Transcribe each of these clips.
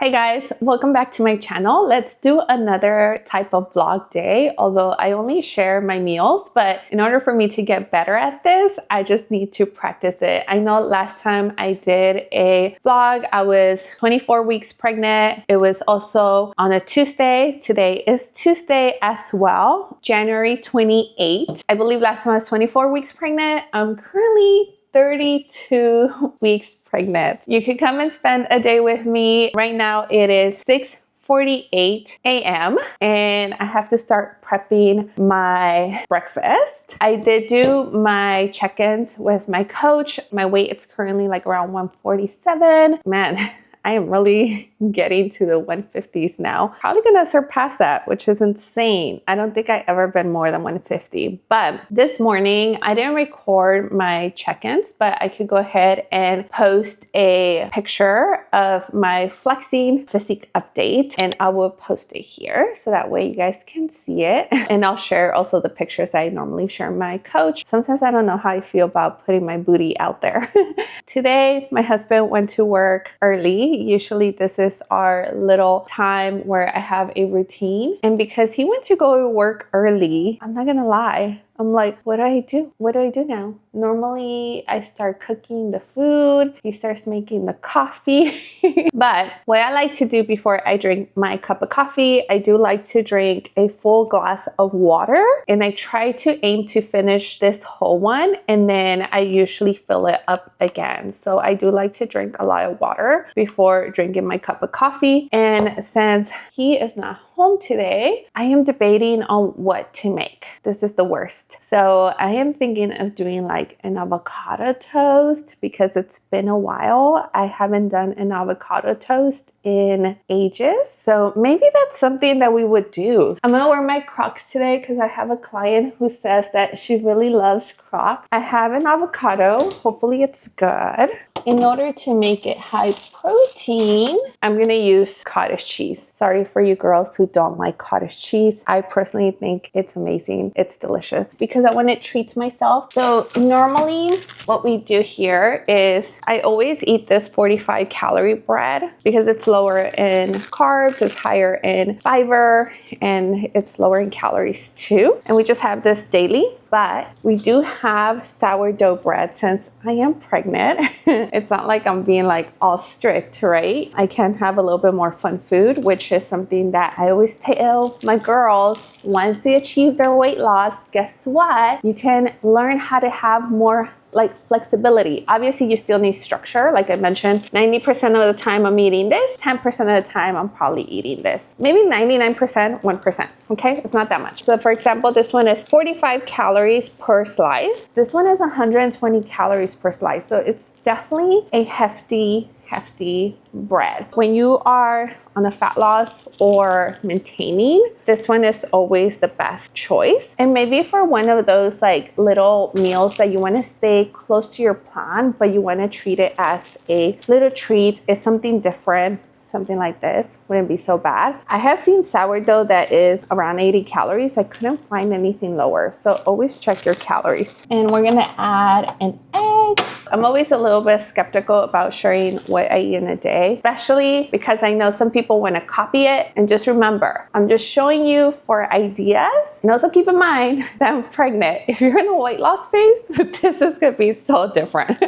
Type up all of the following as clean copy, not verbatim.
Hey guys, welcome back to my channel. Let's do another type of vlog day, although I only share my meals, but in order for me to get better at this, I just need to practice it. I know last time I did a vlog, I was 24 weeks pregnant. It was also on a Tuesday. Today is Tuesday as well, January 28th. I believe last time I was 24 weeks pregnant. I'm currently 32 weeks pregnant. You can come and spend a day with me. Right now it is 6:48 a.m. and I have to start prepping my breakfast. I did do my check-ins with my coach. My weight is currently like around 147. Man, I am really getting to the 150s now. Probably gonna surpass that, which is insane. I don't think I ever been more than 150. But this morning, I didn't record my check-ins, but I could go ahead and post a picture of my flexing physique update, and I will post it here so that way you guys can see it. And I'll share also the pictures I normally share my coach. Sometimes I don't know how I feel about putting my booty out there. Today, my husband went to work early. Usually this is our little time where I have a routine. And because he went to go to work early, I'm not gonna lie, I'm like, what do I do? What do I do now? Normally, I start cooking the food. He starts making the coffee. But what I like to do before I drink my cup of coffee, I do like to drink a full glass of water. And I try to aim to finish this whole one. And then I usually fill it up again. So I do like to drink a lot of water before drinking my cup of coffee. And since he is not home today, I am debating on what to make. This is the worst. So I am thinking of doing like an avocado toast because it's been a while. I haven't done an avocado toast in ages. So maybe that's something that we would do. I'm gonna wear my Crocs today because I have a client who says that she really loves Crocs. I have an avocado. Hopefully it's good. In order to make it high protein, I'm gonna use cottage cheese. Sorry for you girls who don't like cottage cheese. I personally think it's amazing. It's delicious because I want to treat myself. So normally what we do here is I always eat this 45 calorie bread because it's lower in carbs, it's higher in fiber, and it's lower in calories too. And we just have this daily. But we do have sourdough bread since I am pregnant. It's not like I'm being like all strict, right? I can have a little bit more fun food, which is something that I always tell my girls. Once they achieve their weight loss, guess what? You can learn how to have more like flexibility. Obviously, you still need structure. Like I mentioned, 90% of the time I'm eating this, 10% of the time I'm probably eating this. Maybe 99%, 1%, okay? It's not that much. So for example, this one is 45 calories per slice. This one is 120 calories per slice. So it's definitely a hefty bread. When you are on a fat loss or maintaining, this one is always the best choice. And maybe for one of those like little meals that you want to stay close to your plan, but you want to treat it as a little treat, is something different. Something like this wouldn't be so bad. I have seen sourdough that is around 80 calories. I couldn't find anything lower. So always check your calories. And we're gonna add an egg. I'm always a little bit skeptical about sharing what I eat in a day, especially because I know some people want to copy it. And just remember, I'm just showing you for ideas. And also keep in mind that I'm pregnant. If you're in the weight loss phase, this is gonna be so different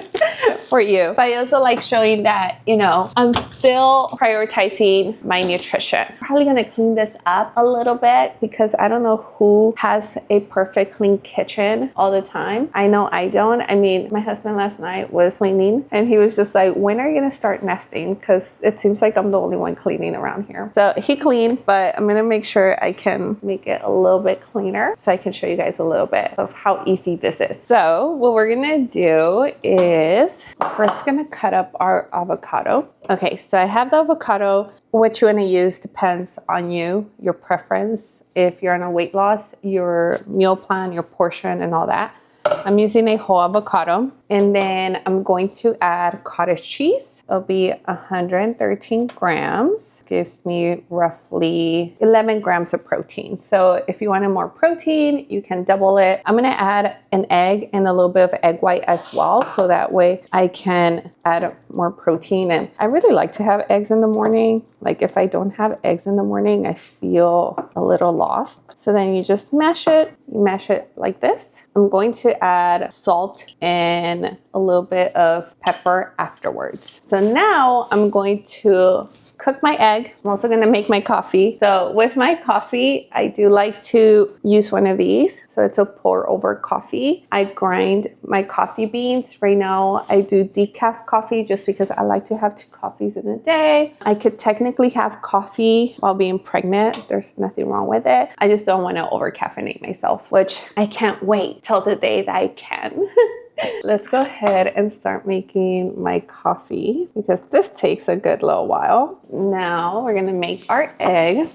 for you. But I also like showing that, you know, I'm still prioritizing my nutrition. Probably gonna clean this up a little bit because I don't know who has a perfect clean kitchen all the time. I know I don't. I mean, my husband last night was cleaning and he was just like, when are you gonna start nesting? Because it seems like I'm the only one cleaning around here. So he cleaned, but I'm gonna make sure I can make it a little bit cleaner so I can show you guys a little bit of how easy this is. So what we're gonna do is first gonna cut up our avocado. Okay, so I have the avocado. What you want to use depends on you, your preference. If you're on a weight loss, your meal plan, your portion, and all that. I'm using a whole avocado. And then I'm going to add cottage cheese. It'll be 113 grams. Gives me roughly 11 grams of protein. So if you wanted more protein, you can double it. I'm gonna add an egg and a little bit of egg white as well. So that way I can add more protein. And I really like to have eggs in the morning. Like if I don't have eggs in the morning, I feel a little lost. So then you just mash it. You mash it like this. I'm going to add salt and a little bit of pepper afterwards. So now I'm going to cook my egg. I'm also going to make my coffee. So with my coffee, I do like to use one of these. So it's a pour over coffee. I grind my coffee beans. Right now, I do decaf coffee just because I like to have 2 coffees in a day. I could technically have coffee while being pregnant. There's nothing wrong with it. I just don't want to over caffeinate myself, which I can't wait till the day that I can. Let's go ahead and start making my coffee because this takes a good little while. Now we're gonna make our egg.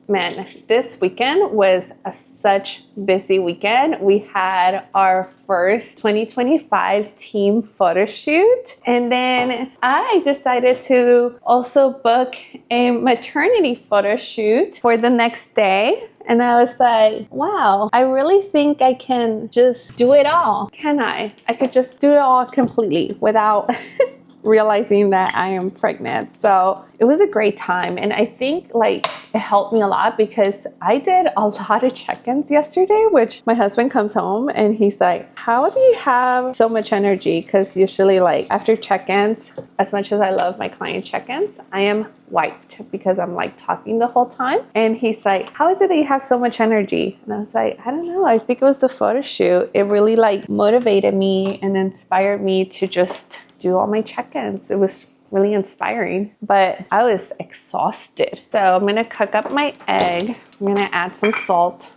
Man, this weekend was such busy weekend. We had our first 2025 team photo shoot. And then I decided to also book a maternity photo shoot for the next day. And I was like, wow, I really think I can just do it all. Can I? I could just do it all completely without realizing that I am pregnant. So it was a great time. And I think like it helped me a lot because I did a lot of check-ins yesterday, which my husband comes home and he's like, how do you have so much energy? Because usually like after check-ins, as much as I love my client check-ins, I am wiped because I'm like talking the whole time. And he's like, how is it that you have so much energy? And I was like, I don't know. I think it was the photo shoot. It really like motivated me and inspired me to just do all my check-ins. It was really inspiring, but I was exhausted. So I'm gonna cook up my egg. I'm gonna add some salt.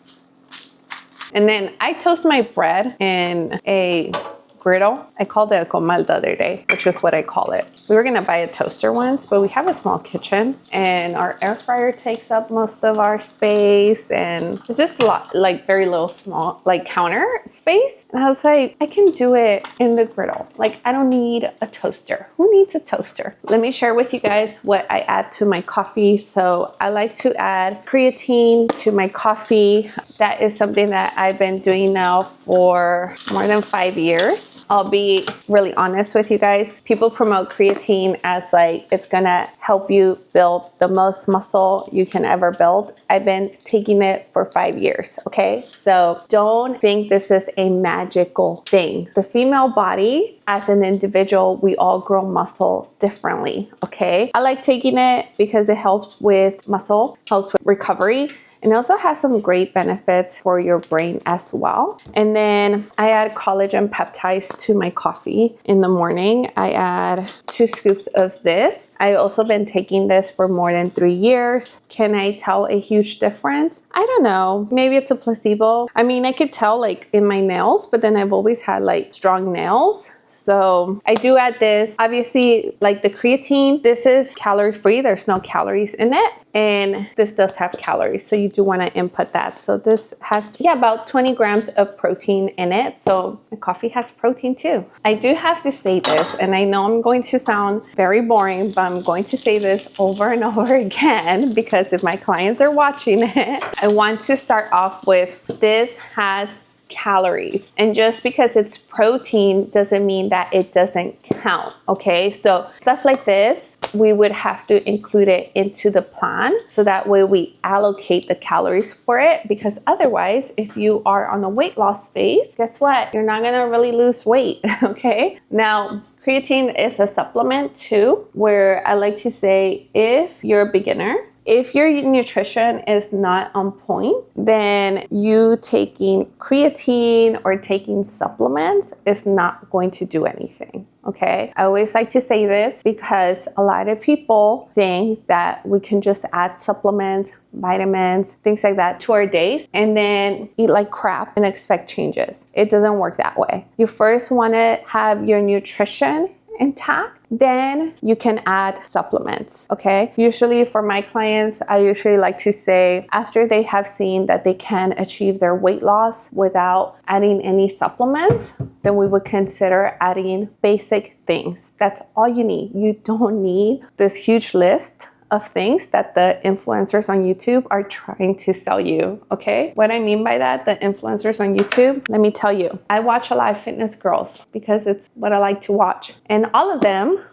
And then I toast my bread in a griddle. I called it a comal the other day, which is what I call it. We were gonna buy a toaster once, but we have a small kitchen and our air fryer takes up most of our space and it's just a lot, like very little small, like counter space. And I was like, I can do it in the griddle. Like I don't need a toaster. Who needs a toaster? Let me share with you guys what I add to my coffee. So I like to add creatine to my coffee. That is something that I've been doing now for more than 5 years. I'll be really honest with you guys. People promote creatine as like it's gonna help you build the most muscle you can ever build. I've been taking it for 5 years, okay? So don't think this is a magical thing. The female body, as an individual, we all grow muscle differently, okay? I like taking it because it helps with muscle, helps with recovery. And it also has some great benefits for your brain as well. And then I add collagen peptides to my coffee in the morning. I add 2 scoops of this. I've also been taking this for more than 3 years. Can I tell a huge difference? I don't know. Maybe it's a placebo. I mean, I could tell like in my nails, but then I've always had like strong nails. So I do add this. Obviously, like the creatine, this is calorie free. There's no calories in it. And this does have calories. So you do want to input that. So this has, about 20 grams of protein in it. So the coffee has protein too. I do have to say this, and I know I'm going to sound very boring, but I'm going to say this over and over again because if my clients are watching it, I want to start off with this has calories. And just because it's protein doesn't mean that it doesn't count, okay? So stuff like this, we would have to include it into the plan so that way we allocate the calories for it, because otherwise, if you are on a weight loss phase, guess what? You're not gonna really lose weight, okay? Now, creatine is a supplement too, where I like to say if you're a beginner, if your nutrition is not on point, then you taking creatine or taking supplements is not going to do anything, okay? I always like to say this because a lot of people think that we can just add supplements, vitamins, things like that to our days and then eat like crap and expect changes. It doesn't work that way. You first want to have your nutrition intact, then you can add supplements, okay? Usually for my clients, I usually like to say after they have seen that they can achieve their weight loss without adding any supplements, then we would consider adding basic things. That's all you need. You don't need this huge list of things that the influencers on YouTube are trying to sell you, okay? What I mean by that, the influencers on YouTube, let me tell you, I watch a lot of fitness girls because it's what I like to watch. And all of them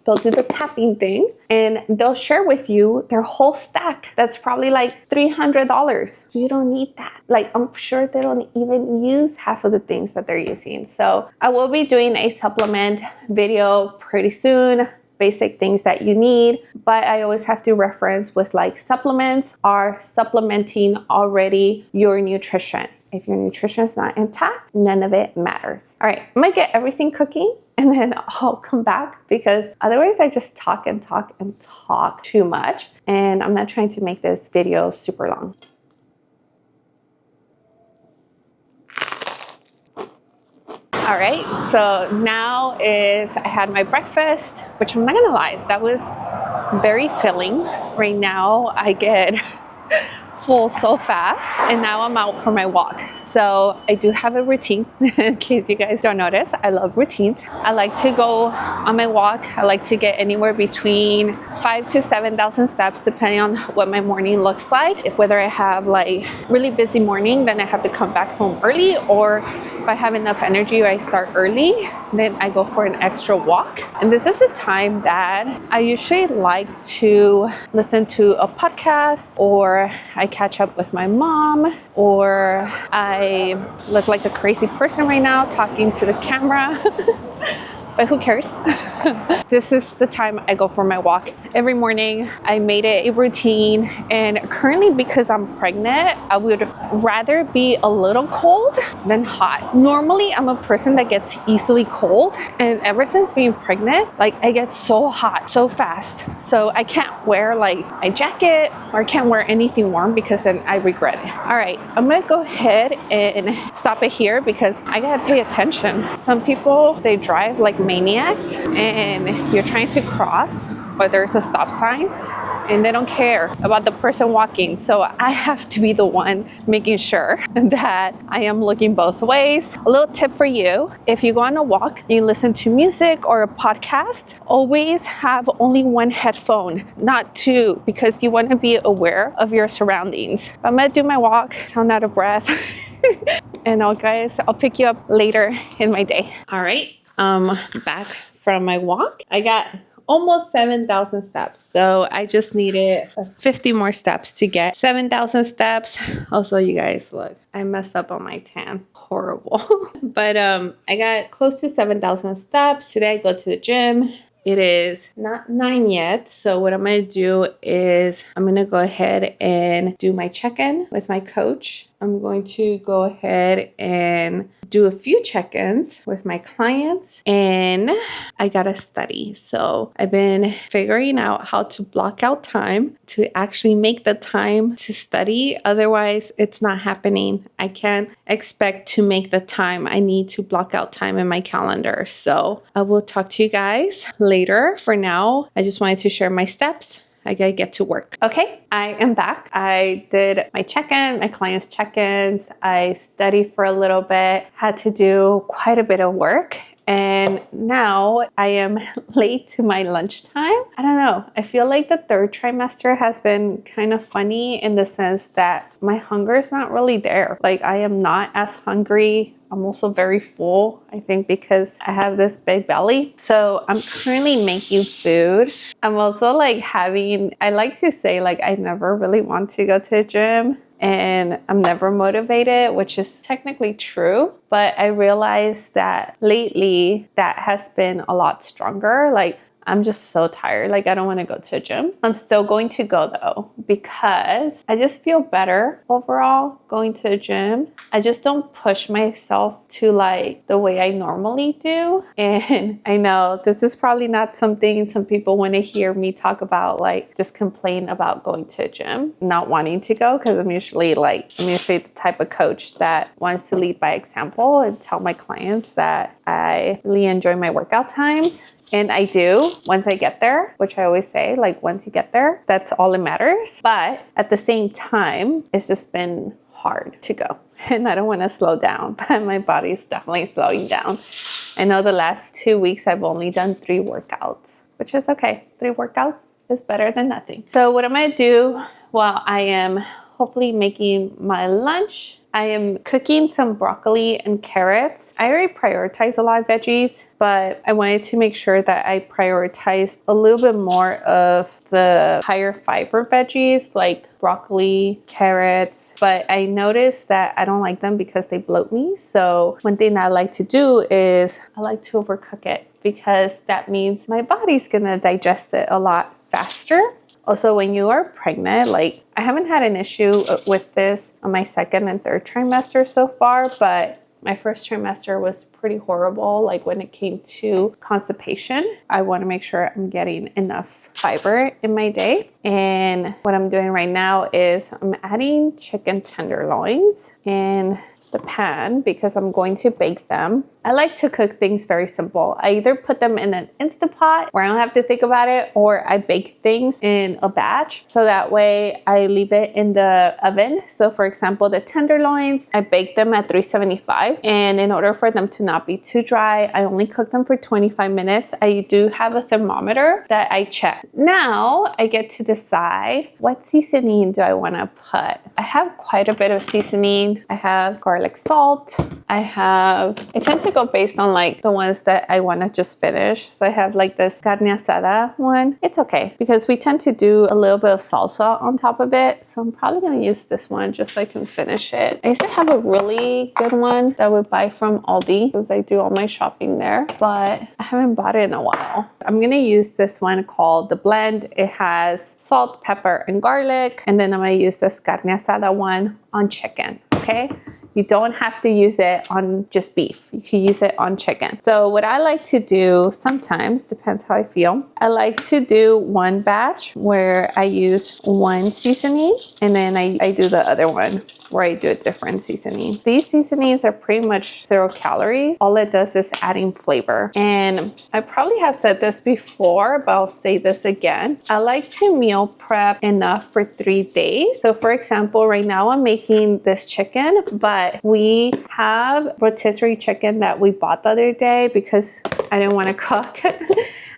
they'll do the tapping thing and they'll share with you their whole stack. That's probably like $300. You don't need that. Like, I'm sure they don't even use half of the things that they're using. So I will be doing a supplement video pretty soon. Basic things that you need, but I always have to reference with like supplements are supplementing already your nutrition. If your nutrition is not intact, none of it matters. All right, I'm gonna get everything cooking and then I'll come back because otherwise I just talk and talk and talk too much, and I'm not trying to make this video super long. All right, so now I had my breakfast, which I'm not gonna lie, that was very filling. Right now I get full so fast, and now I'm out for my walk. So I do have a routine. In case you guys don't notice, I love routines. I like to go on my walk. I like to get anywhere between 5,000 to 7,000 steps depending on what my morning looks like. If whether I have like really busy morning, then I have to come back home early, or if I have enough energy or I start early, then I go for an extra walk. And this is a time that I usually like to listen to a podcast, or I catch up with my mom, or I look like a crazy person right now talking to the camera. But who cares? This is the time I go for my walk. Every morning, I made it a routine. And currently, because I'm pregnant, I would rather be a little cold than hot. Normally, I'm a person that gets easily cold. And ever since being pregnant, like I get so hot so fast. So I can't wear like my jacket, or I can't wear anything warm because then I regret it. All right, I'm gonna go ahead and stop it here because I gotta pay attention. Some people, they drive like maniacs and you're trying to cross, but there's a stop sign and they don't care about the person walking. So I have to be the one making sure that I am looking both ways. A little tip for you, if you go on a walk, you listen to music or a podcast, always have only one headphone, not two, because you want to be aware of your surroundings. I'm gonna do my walk, sound out of breath, and I'll pick you up later in my day. All right. Back from my walk. I got almost 7,000 steps. So I just needed 50 more steps to get 7,000 steps. Also, you guys, look, I messed up on my tan. Horrible. But I got close to 7,000 steps. Today I go to the gym. It is not 9 yet. So what I'm going to do is I'm going to go ahead and do my check-in with my coach. I'm going to go ahead and do a few check-ins with my clients, and I gotta study. So I've been figuring out how to block out time to actually make the time to study. Otherwise, it's not happening. I can't expect to make the time. I need to block out time in my calendar. So I will talk to you guys later. For now, I just wanted to share my steps. I gotta get to work. Okay, I am back. I did my check-in, my clients' check-ins. I studied for a little bit, had to do quite a bit of work. And now I am late to my lunchtime. I don't know. I feel like the third trimester has been kind of funny in the sense that my hunger is not really there. Like, I am not as hungry. I'm also very full, I think, because I have this big belly. So I'm currently making food. I'm also like I like to say like I never really want to go to the gym and I'm never motivated, which is technically true. But I realized that lately that has been a lot stronger. Like, I'm just so tired. Like I don't want to go to a gym. I'm still going to go though, because I just feel better overall going to a gym. I just don't push myself to like the way I normally do. And I know this is probably not something some people want to hear me talk about, like just complain about going to a gym, not wanting to go, because I'm usually the type of coach that wants to lead by example and tell my clients that I really enjoy my workout times. And I do once I get there, which I always say, like once you get there, that's all that matters. But at the same time, it's just been hard to go. And I don't want to slow down, but my body's definitely slowing down. I know the last 2 weeks I've only done 3 workouts, which is okay. 3 workouts is better than nothing. So what I'm going to do while I am hopefully making my lunch, I am cooking some broccoli and carrots. I already prioritized a lot of veggies, but I wanted to make sure that I prioritized a little bit more of the higher fiber veggies like broccoli, carrots, but I noticed that I don't like them because they bloat me. So one thing that I like to do is I like to overcook it, because that means my body's gonna digest it a lot faster. Also, when you are pregnant, like I haven't had an issue with this on my 2nd and 3rd trimester so far, but my 1st trimester was pretty horrible. Like when it came to constipation, I want to make sure I'm getting enough fiber in my day. And what I'm doing right now is I'm adding chicken tenderloins in the pan because I'm going to bake them. I like to cook things very simple. I either put them in an Instant Pot where I don't have to think about it, or I bake things in a batch. So that way I leave it in the oven. So for example, the tenderloins, I bake them at 375. And in order for them to not be too dry, I only cook them for 25 minutes. I do have a thermometer that I check. Now I get to decide what seasoning do I want to put. I have quite a bit of seasoning. I have garlic salt. I tend to go based on like the ones that I want to just finish. So I have like this carne asada one. It's okay because we tend to do a little bit of salsa on top of it. So I'm probably going to use this one just so I can finish it. I used to have a really good one that I would buy from Aldi because I do all my shopping there, but I haven't bought it in a while. I'm going to use this one called The Blend. It has salt, pepper, and garlic. And then I'm going to use this carne asada one on chicken. Okay. You don't have to use it on just beef. You can use it on chicken. So what I like to do sometimes, depends how I feel, I like to do one batch where I use one seasoning, and then I do the other one where I do a different seasoning. These seasonings are pretty much 0 calories. All it does is adding flavor. And I probably have said this before, but I'll say this again. I like to meal prep enough for 3 days. So for example, right now I'm making this chicken, but we have rotisserie chicken that we bought the other day because I didn't want to cook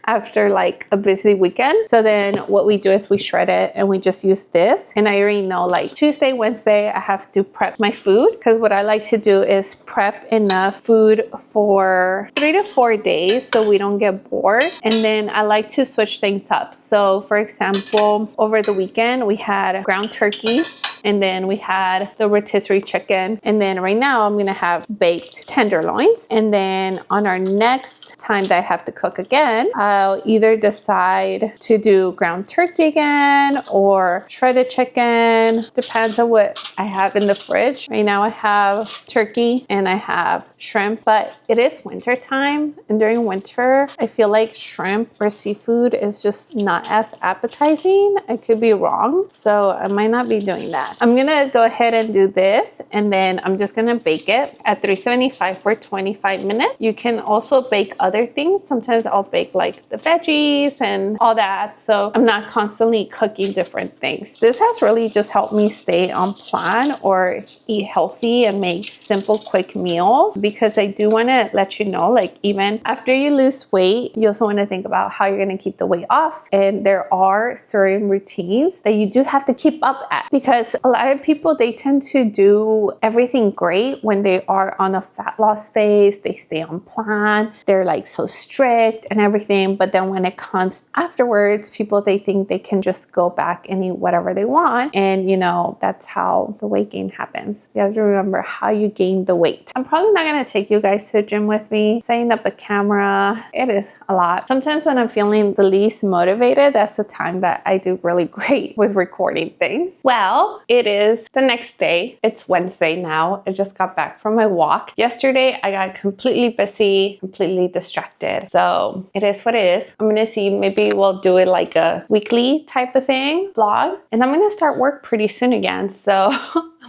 after like a busy weekend. So then what we do is we shred it and we just use this. And I already know like Tuesday, Wednesday, I have to prep my food, because what I like to do is prep enough food for 3 to 4 days so we don't get bored. And then I like to switch things up. So for example, over the weekend, we had ground turkey, and then we had the rotisserie chicken. And then right now I'm gonna have baked tenderloins. And then on our next time that I have to cook again, I'll either decide to do ground turkey again or shredded chicken. Depends on what I have in the fridge. Right now I have turkey and I have shrimp, but it is winter time. And during winter, I feel like shrimp or seafood is just not as appetizing. I could be wrong. So I might not be doing that. I'm gonna go ahead and do this, and then I'm just gonna bake it at 375 for 25 minutes. You can also bake other things. Sometimes I'll bake like the veggies and all that, so I'm not constantly cooking different things. This has really just helped me stay on plan or eat healthy and make simple, quick meals, because I do want to let you know, like even after you lose weight, you also want to think about how you're going to keep the weight off. And there are certain routines that you do have to keep up at, because a lot of people, they tend to do everything great when they are on a fat loss phase. They stay on plan. They're like so strict and everything. gain, but then when it comes afterwards, people, they think they can just go back and eat whatever they want. And you know, that's how the weight gain happens. You have to remember how you gain the weight. I'm probably not going to take you guys to the gym with me. Setting up the camera, it is a lot. Sometimes when I'm feeling the least motivated, that's the time that I do really great with recording things. Well, it is the next day. It's Wednesday now. I just got back from my walk. Yesterday, I got completely busy, completely distracted. So it is what it is. I'm going to see, maybe we'll do it like a weekly type of thing, vlog. And I'm going to start work pretty soon again. So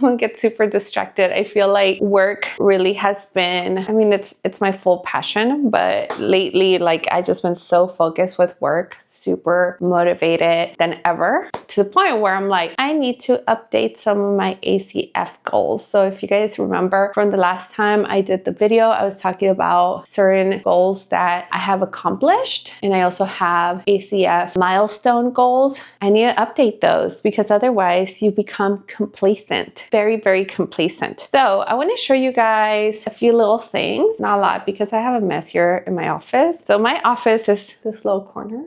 I'm gonna get super distracted. I feel like work really has been, I mean, it's my full passion, but lately, like, I just been so focused with work, super motivated than ever, to the point where I'm like, I need to update some of my ACF goals. So if you guys remember from the last time I did the video, I was talking about certain goals that I have accomplished. And I also have ACF milestone goals. I need to update those because otherwise you become complacent. Very, very complacent. So I want to show you guys a few little things, not a lot because I have a mess here in my office. So my office is this little corner.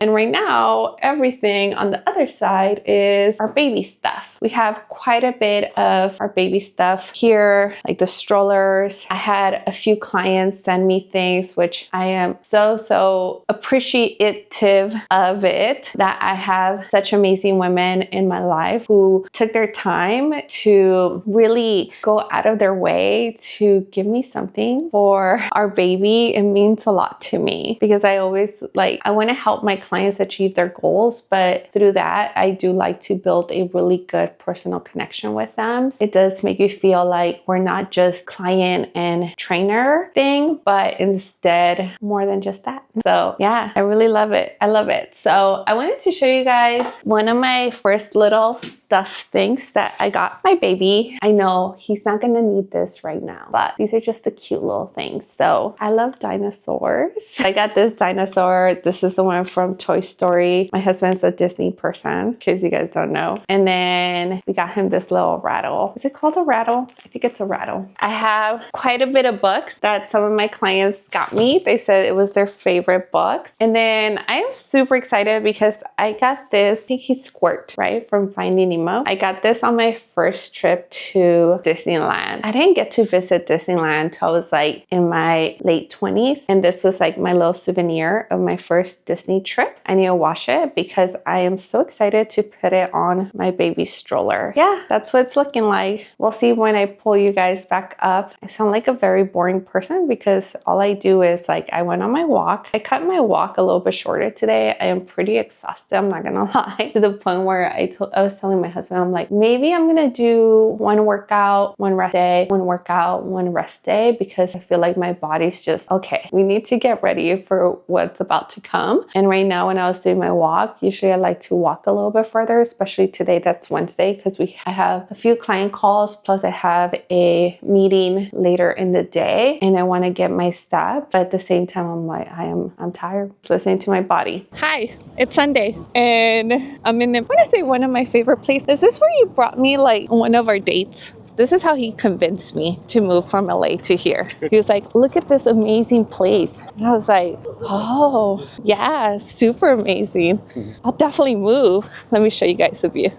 And right now, everything on the other side is our baby stuff. We have quite a bit of our baby stuff here, like the strollers. I had a few clients send me things, which I am so appreciative of it, that I have such amazing women in my life who took their time to really go out of their way to give me something for our baby. It means a lot to me because I always I want to help my clients achieve their goals, but through that, I do like to build a really good personal connection with them. It does make you feel like we're not just client and trainer thing, but instead more than just that. So yeah, I really love it. I love it. So I wanted to show you guys one of my first little stuff things that I got my baby. I know he's not gonna need this right now, but these are just the cute little things. So I love dinosaurs. I got this dinosaur. This is the one from Toy Story. My husband's a Disney person, in case you guys don't know. And then we got him this little rattle. Is it called a rattle? I think it's a rattle. I have quite a bit of books that some of my clients got me. They said it was their favorite books. And then I am super excited because I got this, I think he's Squirt, right? From Finding Nemo. I got this on my first trip to Disneyland. I didn't get to visit Disneyland until I was like in my late 20s. And this was like my little souvenir of my first Disney trip. I need to wash it because I am so excited to put it on my baby stroller. Yeah, that's what it's looking like. We'll see when I pull you guys back up. I sound like a very boring person because all I do is I went on my walk. I cut my walk a little bit shorter today. I am pretty exhausted, I'm not gonna lie, to the point where I was telling my husband, I'm like, maybe I'm gonna do one workout, one rest day, one workout, one rest day, because I feel like my body's just, okay, we need to get ready for what's about to come. And right now when I was doing my walk, usually I like to walk a little bit further, especially today, that's Wednesday, because I have a few client calls, plus I have a meeting later in the day and I want to get my steps. But at the same time, I'm like, I'm tired. Just listening to my body. Hi, it's Sunday and I'm in, I want to say, one of my favorite places. Is this where you brought me one of our dates? This is how he convinced me to move from LA to here. He was like, look at this amazing place. And I was like, oh, yeah, super amazing. I'll definitely move. Let me show you guys the view.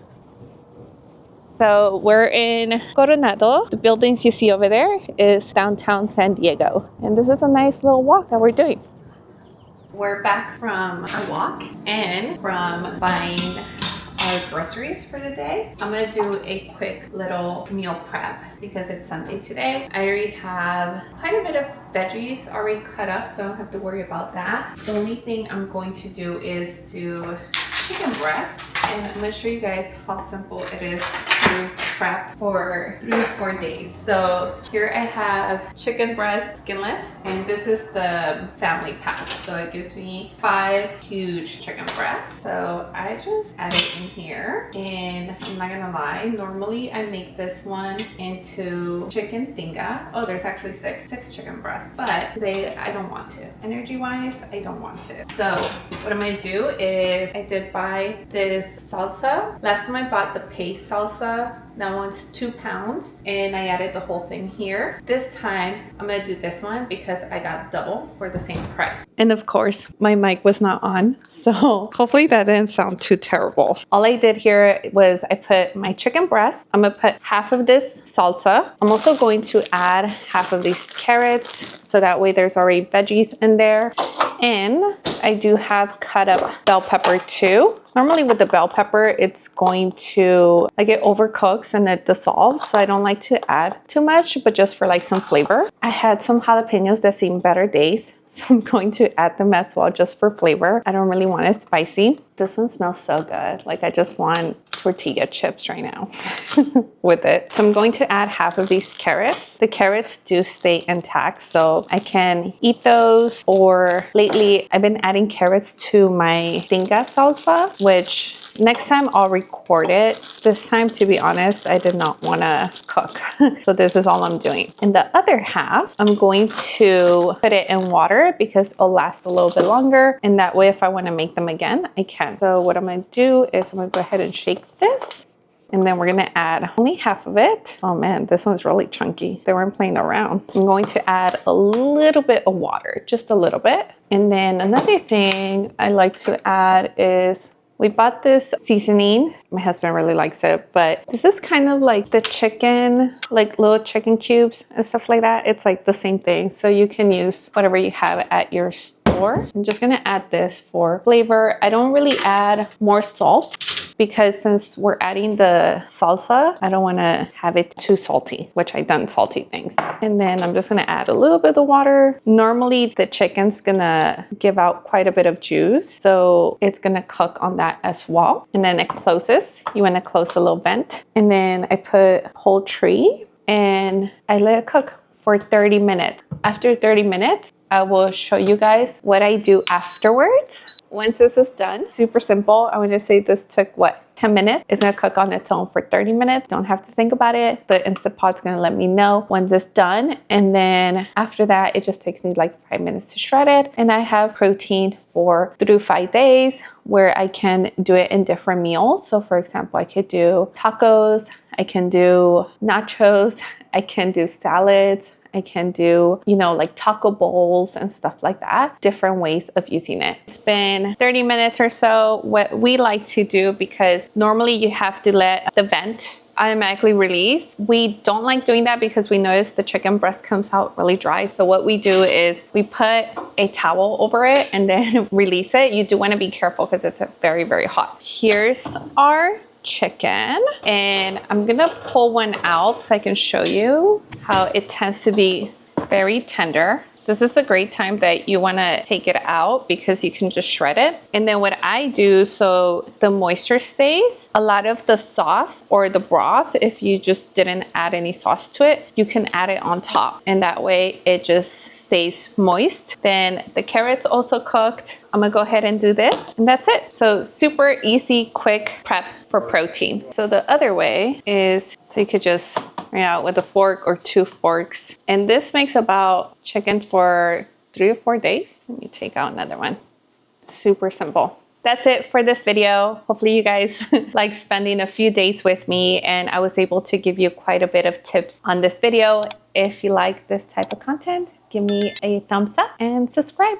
So we're in Coronado. The buildings you see over there is downtown San Diego. And this is a nice little walk that we're doing. We're back from our walk and from buying our groceries for the day. I'm gonna do a quick little meal prep because it's Sunday today. I already have quite a bit of veggies already cut up, so I don't have to worry about that. The only thing I'm going to do is do chicken breast, and I'm gonna show you guys how simple it is to prep for 3 or 4 days. So here I have chicken breast skinless, and this is the family pack. So it gives me 5 huge chicken breasts. So I just add it in here, and I'm not gonna lie, normally I make this one into chicken tinga. Oh, there's actually six chicken breasts, but today I don't want to. Energy wise, I don't want to. So what I'm gonna do is I did buy this salsa. Last time I bought the paste salsa, That one's 2 pounds, and I added the whole thing here. This time, I'm gonna do this one because I got double for the same price. And of course, my mic was not on, so hopefully that didn't sound too terrible. All I did here was I put my chicken breast. I'm gonna put half of this salsa. I'm also going to add half of these carrots, so that way there's already veggies in there. And I do have cut up bell pepper too. Normally with the bell pepper, it's going to like it overcooks and it dissolves. So I don't like to add too much, but just for like some flavor. I had some jalapenos that seen better days, so I'm going to add them as well just for flavor. I don't really want it spicy. This one smells so good. Like I just want tortilla chips right now with it. So I'm going to add half of these carrots. The carrots do stay intact, so I can eat those, or lately I've been adding carrots to my tinga salsa, which next time I'll record it. This time, to be honest, I did not want to cook. So this is all I'm doing. And the other half, I'm going to put it in water because it'll last a little bit longer. And that way, if I want to make them again, I can. So what I'm going to do is I'm going to go ahead and shake this. And then we're gonna add only half of it. Oh man, this one's really chunky. They weren't playing around. I'm going to add a little bit of water, just a little bit. And then another thing I like to add is we bought this seasoning. My husband really likes it, but this is kind of like the chicken, like little chicken cubes and stuff like that. It's like the same thing. So you can use whatever you have at your store. I'm just gonna add this for flavor. I don't really add more salt because since we're adding the salsa, I don't wanna have it too salty, which I've done salty things. And then I'm just gonna add a little bit of water. Normally the chicken's gonna give out quite a bit of juice, so it's gonna cook on that as well. And then it closes. You wanna close a little vent. And then I put poultry and I let it cook for 30 minutes. After 30 minutes, I will show you guys what I do afterwards. Once this is done, super simple. I want to say this took what, 10 minutes. It's gonna cook on its own for 30 minutes. Don't have to think about it. The Instant Pot's gonna let me know when it's done. And then after that, it just takes me like 5 minutes to shred it. And I have protein for 3 to 5 days where I can do it in different meals. So for example, I could do tacos, I can do nachos, I can do salads, I can do, you know, like taco bowls and stuff like that. Different ways of using it. It's been 30 minutes or so. What we like to do, because normally you have to let the vent automatically release. We don't like doing that because we notice the chicken breast comes out really dry. So what we do is we put a towel over it and then release it. You do want to be careful because it's very, very hot. Here's our chicken, and I'm gonna pull one out so I can show you how it tends to be very tender. This is a great time that you want to take it out because you can just shred it. And then what I do, so the moisture stays, a lot of the sauce or the broth, if you just didn't add any sauce to it, you can add it on top, and that way it just stays moist. Then the carrots also cooked. I'm gonna go ahead and do this, and that's it. So super easy, quick prep for protein. So the other way is, so you could just with a fork or 2 forks. And this makes about chicken for 3 to 4 days. Let me take out another one. Super simple. That's it for this video. Hopefully you guys like spending a few days with me, and I was able to give you quite a bit of tips on this video. If you like this type of content, give me a thumbs up and subscribe.